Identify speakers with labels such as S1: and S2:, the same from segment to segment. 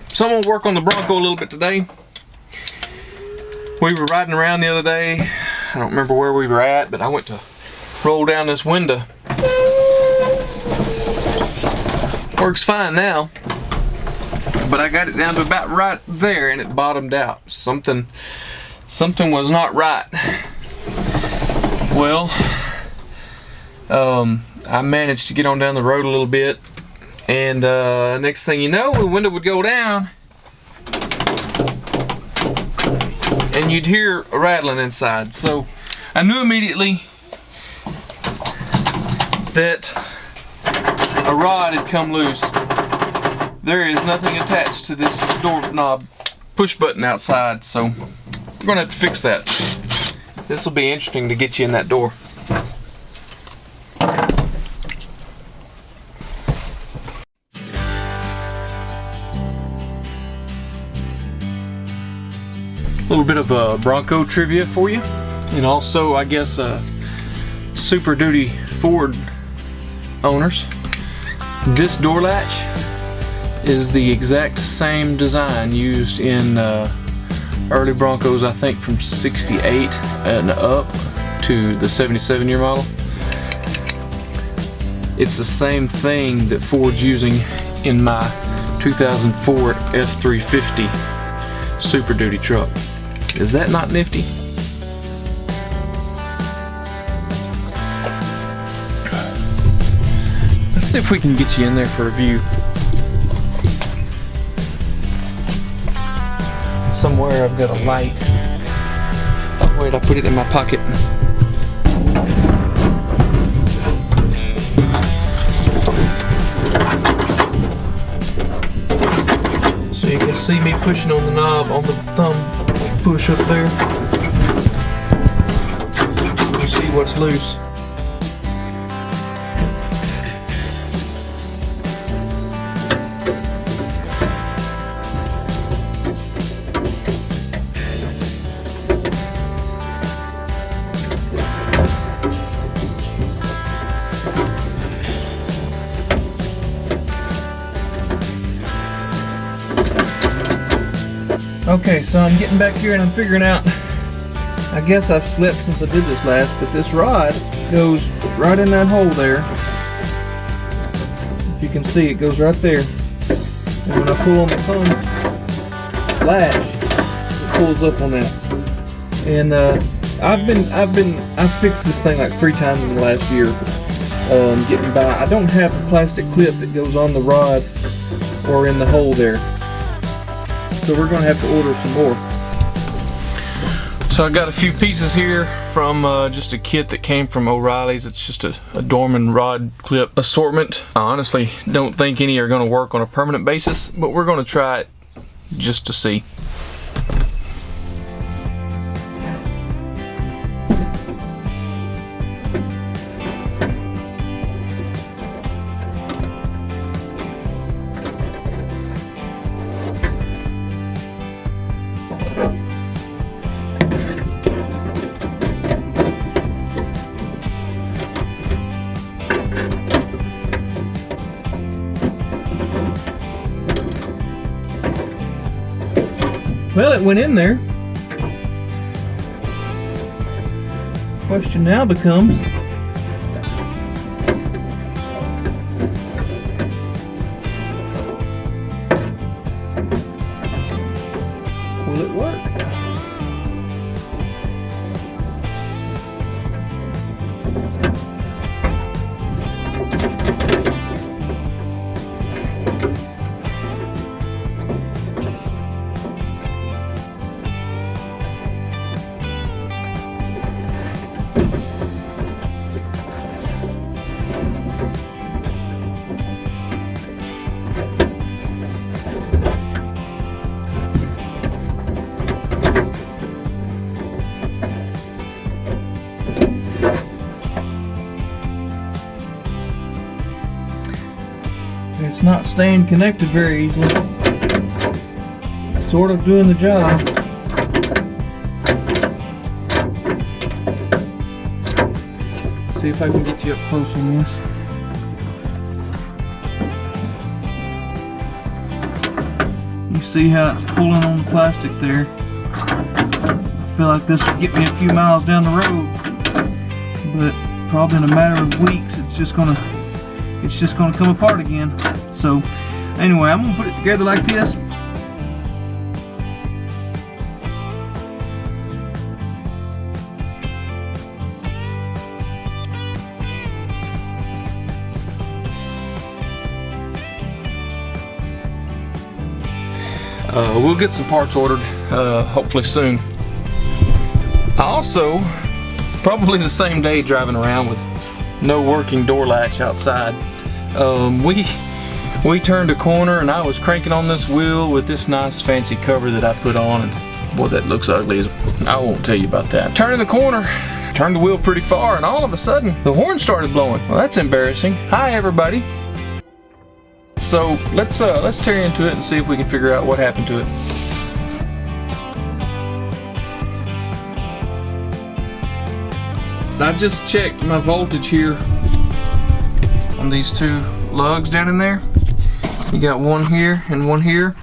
S1: So I'm gonna work on the Bronco a little bit today. We were riding around the other day. I don't remember where we were at, but I went to roll down this window. Works fine now, but I got it down to about right there and it bottomed out. Something was not right. Well, I managed to get on down the road a little bit, and next thing you know, the window would go down and you'd hear a rattling inside. So I knew immediately that a rod had come loose. There is nothing attached to this doorknob push button outside, so we're gonna have to fix that. This will be interesting to get you in that door. A little bit of Bronco trivia for you, and also I guess Super Duty Ford owners. This door latch is the exact same design used in early Broncos, I think from 68 and up to the 77 year model. It's the same thing that Ford's using in my 2004 F350 Super Duty truck. Is that not nifty? Let's see if we can get you in there for a view. Somewhere I've got a light. Oh wait, I put it in my pocket. So you can see me pushing on the knob on the thumb push up there. You see what's loose. Okay, so I'm getting back here and I'm figuring out, I guess I've slept since I did this last, but this rod goes right in that hole there. If you can see, it goes right there. And when I pull on the thumb latch, it pulls up on that. And I've fixed this thing like 3 times in the last year, getting by. I don't have a plastic clip that goes on the rod or in the hole there. So we're going to have to order some more. So I got a few pieces here from just a kit that came from O'Reilly's. It's just a Dorman rod clip assortment. I honestly don't think any are going to work on a permanent basis, but we're going to try it just to see. Well, it went in there. Question now becomes, will it work? It's not staying connected very easily. It's sort of doing the job. See if I can get you up close on this. see how it's pulling on the plastic there. I feel like this would get me a few miles down the road, but probably in a matter of weeks it's just gonna come apart again. So anyway, I'm gonna put it together like this. We'll get some parts ordered hopefully soon. I also, probably the same day, driving around with no working door latch outside, we turned a corner and I was cranking on this wheel with this nice fancy cover that I put on, and boy, that looks ugly. I won't tell you about that. Turning the corner, turned the wheel pretty far, and all of a sudden the horn started blowing. Well, that's embarrassing. Hi everybody. So let's tear into it and see if we can figure out what happened to it. I just checked my voltage here on these two lugs down in there. You got one here and one here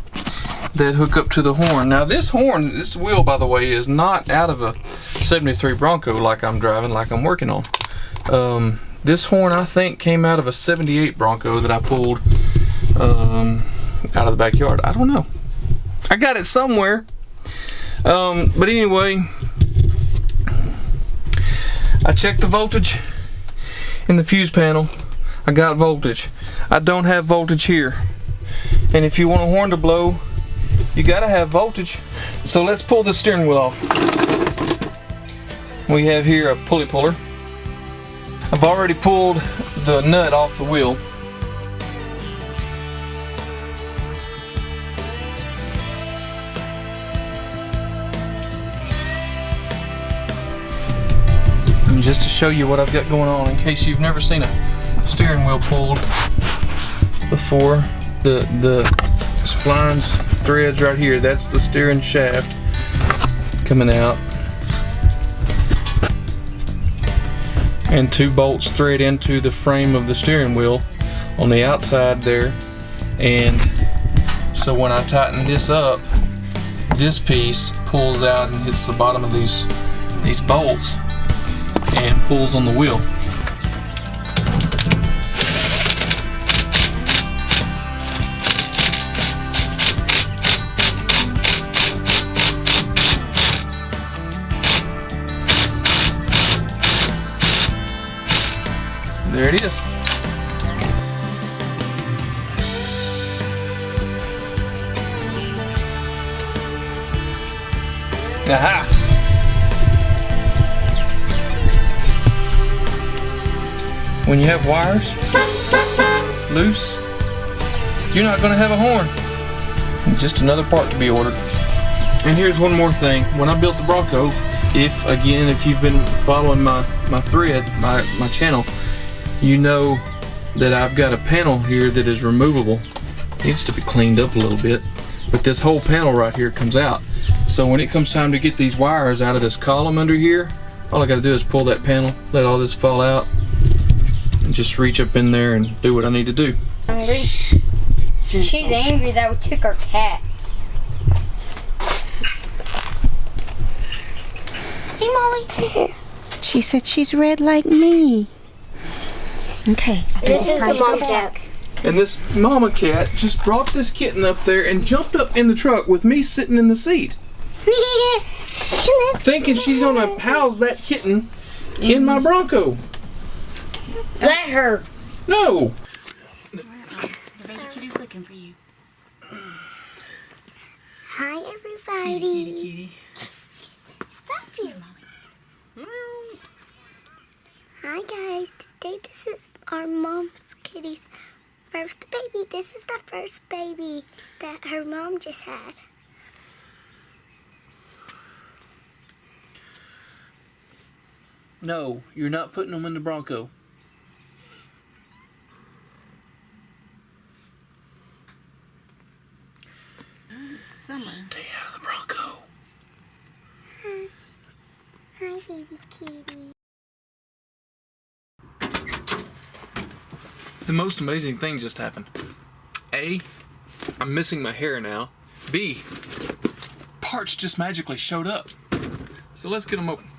S1: that hook up to the horn. Now this horn, this wheel by the way, is not out of a 73 Bronco like I'm driving, like I'm working on. This horn I think came out of a 78 Bronco that I pulled out of the backyard. I don't know. I got it somewhere. But anyway, I checked the voltage in the fuse panel. I got voltage. I don't have voltage here. And if you want a horn to blow, you gotta have voltage. So let's pull the steering wheel off. We have here a pulley puller. I've already pulled the nut off the wheel. And just to show you what I've got going on, in case you've never seen a steering wheel pulled before, the splines threads right here, that's the steering shaft coming out, and two bolts thread into the frame of the steering wheel on the outside there. And so when I tighten this up, this piece pulls out and hits the bottom of these bolts and pulls on the wheel. There it is. Aha! When you have wires loose, you're not going to have a horn. Just another part to be ordered. And here's one more thing. When I built the Bronco, if you've been following my thread, my channel, you know that I've got a panel here that is removable. It needs to be cleaned up a little bit, but this whole panel right here comes out. So when it comes time to get these wires out of this column under here, all I got to do is pull that panel, let all this fall out, and just reach up in there and do what I need to do.
S2: Hungry? She's angry that we took our cat. Hey, Molly.
S3: She said she's red like me. Okay.
S2: This is the mom cat.
S1: And this mama cat just brought this kitten up there and jumped up in the truck with me sitting in the seat. Thinking she's gonna house that kitten in my Bronco.
S2: Let her.
S1: No.
S3: The baby kitty's looking for you.
S2: Hi, everybody.
S1: Kitty.
S2: Stop you. Hi, guys. Today, this is our mom's kitty's first baby. This is the first baby that her mom just had.
S1: No, you're not putting them in the Bronco.
S3: Summer.
S1: Stay out of the Bronco.
S2: Hi, baby kitty.
S1: The most amazing thing just happened. A, I'm missing my hair now. B, parts just magically showed up. So let's get them open.